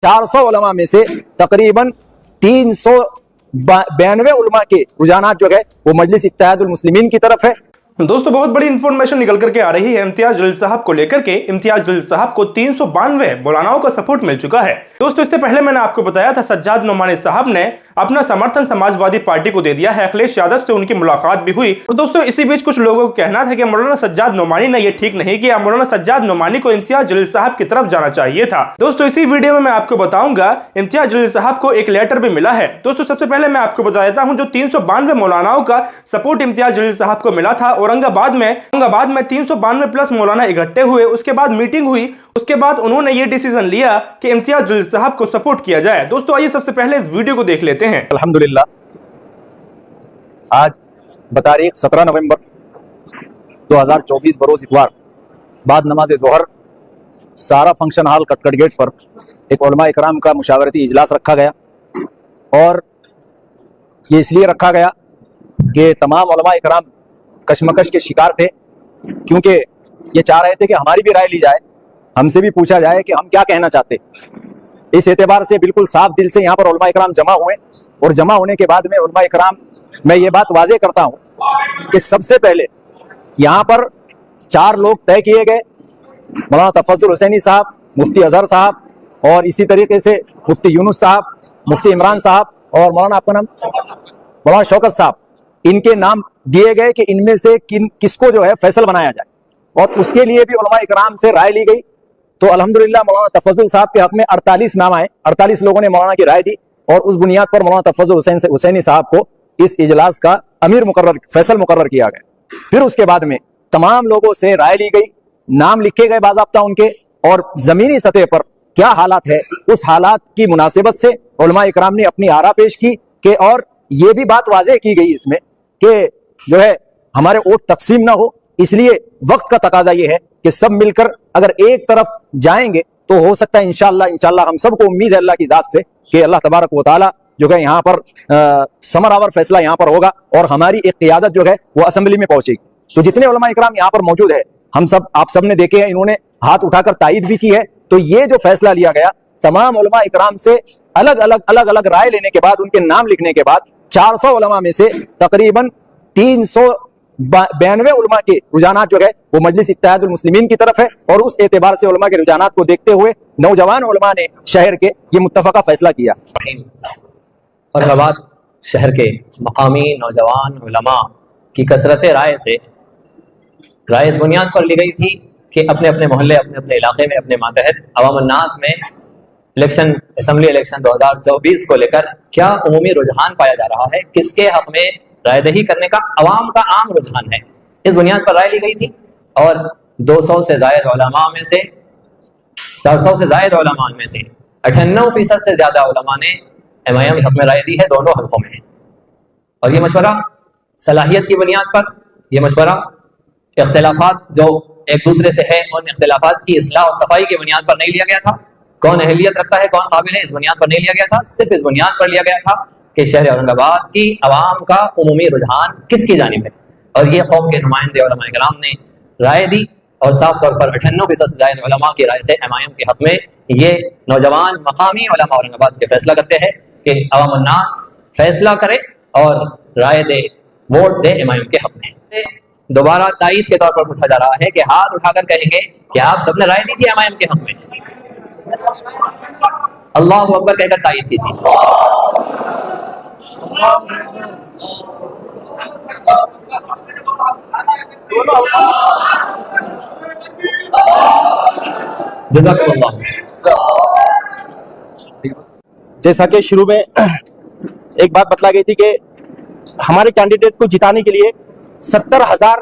400 उलमा में से तकरीबन 392 उलमा के रुझानात जो है वो मजलिस इत्तेहादुल मुस्लिमीन की तरफ है। दोस्तों बहुत बड़ी इंफॉर्मेशन निकल करके आ रही है इम्तियाज जलील साहब को लेकर के। इम्तियाज जलील साहब को 392 मौलानाओं का सपोर्ट मिल चुका है। दोस्तों इससे पहले मैंने आपको बताया था सज्जाद नोमानी साहब ने अपना समर्थन समाजवादी पार्टी को दे दिया है। अखिलेश यादव से उनकी मुलाकात भी हुई। और दोस्तों इसी बीच कुछ लोगों को कहना था कि मौलाना सज्जाद नोमानी ने यह ठीक नहीं किया, मौलाना सज्जाद नोमानी को इम्तियाज जलील साहब की तरफ जाना चाहिए था। दोस्तों इसी वीडियो में मैं आपको बताऊंगा इम्तियाज जलील साहब को एक लेटर भी मिला है। दोस्तों सबसे पहले मैं आपको बता देता हूं जो 392 मौलानाओं का सपोर्ट इम्तियाज जलील साहब को मिला था। औरंगाबाद में 392 प्लस मौलाना इकट्ठे हुए, उसके बाद मीटिंग हुई, उसके बाद उन्होंने ये डिसीजन लिया कि इम्तियाज जलील साहब को सपोर्ट किया जाए। दोस्तों आइए सबसे पहले इस वीडियो को देख लेते हैं। अल्हम्दुलिल्लाह आज बतारीख 17 नवंबर 2024 बरोज इतवार बाद नमाज ज़ोहर सारा फंक्शन हॉल कटकट गेट पर एक उलमा इकराम का मुशावरती इजलास रखा गया। और ये इसलिए रखा गया कि तमाम उलमा इकराम कशमकश के शिकार थे, क्योंकि ये चाह रहे थे कि हमारी भी राय ली जाए, हमसे भी पूछा जाए कि हम क्या कहना चाहते। इस एतबार से बिल्कुल साफ दिल से यहाँ पर उलमा इकराम जमा हुए। और जमा होने के बाद में उलमा इकराम मैं ये बात वाज़ेह करता हूँ कि सबसे पहले यहाँ पर 4 लोग तय किए गए, मौलाना तफज्जुल हुसैनी साहब, मुफ्ती अजहर साहब और इसी तरीके से मुफ्ती यूनुस साहब, मुफ्ती इमरान साहब और मौलाना आपका नाम मौलाना शौकत साहब, इनके नाम दिए गए कि इनमें से किसको जो है फैसल बनाया जाए। और उसके लिए भी उलमा इकराम से राय ली गई। तो अल्हम्दुलिल्लाह मौलाना तफज्जुल साहब के हक में 48 नाम आए, 48 लोगों ने मौलाना की राय दी और उस बुनियाद पर मौलाना तफज्जुल हुसैनी साहब को इस इजलास का अमीर फैसल मुकर्रर किया गया। फिर उसके बाद में तमाम लोगों से राय ली गई, नाम लिखे गए बाज़ाब्ता उनके, और जमीनी सतह पर क्या हालात है उस हालात की मुनासिबत से उलमा इकराम ने अपनी आरा पेश की कि और ये भी बात वाज़ेह की गई इसमें कि जो है हमारे वोट तकसीम ना हो। इसलिए वक्त का तकाजा ये है कि सब मिलकर अगर एक तरफ जाएंगे तो हो सकता है इंशाअल्लाह हम सबको उम्मीद है अल्लाह की जात से कि अल्लाह तबारक व तआला जो है यहाँ पर समरावर फैसला यहाँ पर होगा और हमारी एक क़ियादत जो है वो असेंबली में पहुंचेगी। तो जितने उलमा इकराम यहाँ पर मौजूद है आप सब ने देखे हैं, इन्होंने हाथ उठाकर तायीद भी की है। तो ये जो फैसला लिया गया तमाम उलमा इकराम से अलग अलग राय लेने के बाद, उनके नाम लिखने के बाद 400 उलमा में से तकरीबन 392 उलमा के रुझानात जो है वो मजलिस इत्तेहादुल मुस्लिमीन की तरफ है। और उस एतबार से उलमा के रुझानात को देखते हुए नौजवान उलमा ने शहर के ये मुत्तफ़क़ा फैसला किया। औरंगाबाद शहर के मकामी नौजवान उलमा की कसरत राय इस बुनियाद पर ली गई थी कि अपने अपने मोहल्ले, अपने अपने इलाके में, अपने मातहत अवाम अन्नास में असेंबली इलेक्शन 2024 को लेकर क्या उमूमी रुझान पाया जा रहा है, किसके हक में रायदही करने का अवाम का आम रुझान है, इस बुनियाद पर राय ली गई थी। और 200 से ज़ायद उलमा में से 400 से ज़ायद उलमा में से 98% से ज़्यादा उलमा ने एमआईएम के हक में राय दी है, दोनों हलकों में। और ये मशवरा सलाहियत की बुनियाद पर, यह मशवरा इख्तिलाफात जो एक दूसरे से है उन इख्तिलाफात की इस्लाह और सफाई की बुनियाद पर नहीं लिया गया था, कौन अहलियत रखता है, कौन काबिल है, इस बुनियाद पर नहीं लिया गया था। सिर्फ इस बुनियाद पर लिया गया था कि शहर औरंगाबाद की आवाम का उमूमी रुझान किसकी जानिब है। और ये कौम के नुमाइंदे उलमा इकराम ने राय दी और साफ तौर पर 98% से ज़ायद उलमा की राय से एमआईएम के हक में ये नौजवान मकामी उलमा औरंगाबाद के फैसला करते हैं कि अवाम अन्नास फैसला करे और राय दे, वोट दे एमआईएम के हक में। दोबारा तायीद के तौर पर पूछा जा रहा है कि हाथ उठाकर कहेंगे कि आप सबने राय दी थी एमआईएम के हक में। अल्लाह अकबर कहकर तायीद कीजिए। जैसा कि शुरू में एक बात बतला गई थी कि हमारे कैंडिडेट को जिताने के लिए 70,000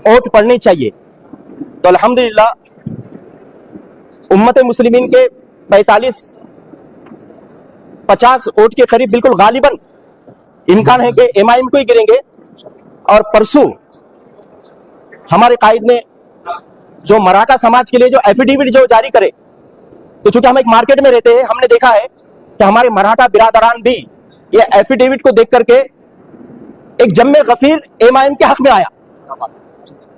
वोट पड़ने चाहिए। तो अल्हम्दुलिल्लाह उम्मत मुस्लिमीन के 45-50 वोट के करीब बिल्कुल गालिबन इम्कान है कि एमआईएम को ही गिरेंगे। और परसों हमारे कायद ने जो मराठा समाज के लिए जो एफिडेविट जो जारी करे, तो चूंकि हम एक मार्केट में रहते हैं, हमने देखा है कि हमारे मराठा बिरादरान भी ये एफिडेविट को देख करके एक जम्मे गफीर एमआईएम के हक में आया।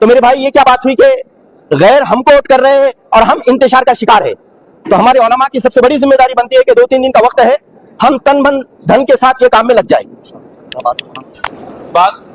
तो मेरे भाई ये क्या बात हुई कि गैर हमको वोट कर रहे हैं और हम इंतशार का शिकार है। तो हमारे उलमा की सबसे बड़ी जिम्मेदारी बनती है कि 2-3 दिन का वक्त है, हम तन मन धन के साथ ये काम में लग जाए। बाज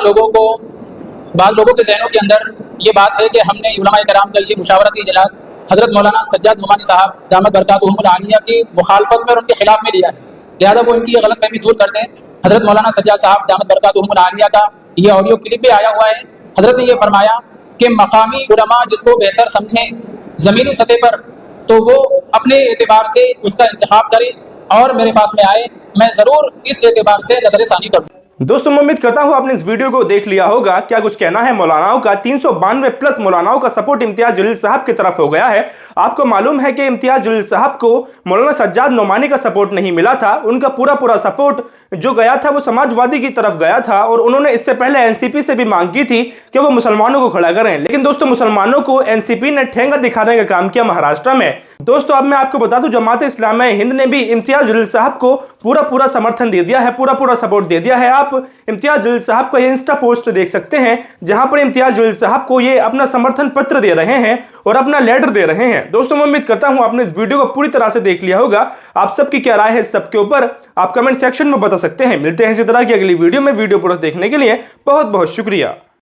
लोगों के जहनों के अंदर ये बात है कि हमने उलमा कराम का ये मुशावरती इजलास हजरत मौलाना सज्जाद नुमानी साहब दामत बरकातुहुमुल आलिया की मुखालफत में और उनके खिलाफ में लिया है, लिहाजा वो इनकी गलत फहमी दूर करते हैं। हजरत मौलाना सज्जाद साहब दामत बरकातुहुमुल आलिया का ये ऑडियो क्लिप भी आया हुआ है। हजरत ने ये फरमाया कि मकामी उलमा जिसको बेहतर समझें ज़मीनी सतह पर, तो वो अपने एतबार से उसका इंतखाब करे और मेरे पास में आए, मैं ज़रूर इस एतबार से नज़र-ए-सानी करूँ। दोस्तों मैं उम्मीद करता हूं आपने इस वीडियो को देख लिया होगा, क्या कुछ कहना है मौलानाओं का। 392 प्लस मौलानाओं का सपोर्ट इम्तियाज जलील साहब की तरफ हो गया है। आपको मालूम है कि इम्तियाज जलील साहब को मौलाना सज्जाद नोमानी का सपोर्ट नहीं मिला था, उनका पूरा सपोर्ट जो गया था वो समाजवादी की तरफ गया था और उन्होंने इससे पहले एनसीपी से भी मांग की थी कि वो मुसलमानों को खड़ा करें, लेकिन दोस्तों मुसलमानों को एनसीपी ने ठेंगा दिखाने का काम किया महाराष्ट्र में। दोस्तों अब मैं आपको बता दूं, जमात इस्लामी हिंद ने भी इम्तियाज जलील साहब को पूरा समर्थन दे दिया है, पूरा सपोर्ट दे दिया है। आप इम्तियाज जलील साहब का ये इंस्टा पोस्ट देख सकते हैं जहां पर इम्तियाज जलील साहब को ये अपना समर्थन पत्र दे रहे हैं और अपना लेटर दे रहे हैं। दोस्तों मैं उम्मीद करता हूं आपने इस वीडियो को पूरी तरह से देख लिया होगा। आप सबकी क्या राय है इस सब के ऊपर आप कमेंट सेक्शन में बता सकते हैं। मिलते हैं इसी तरह की अगली वीडियो में। वीडियो पूरा देखने के लिए बहुत बहुत शुक्रिया।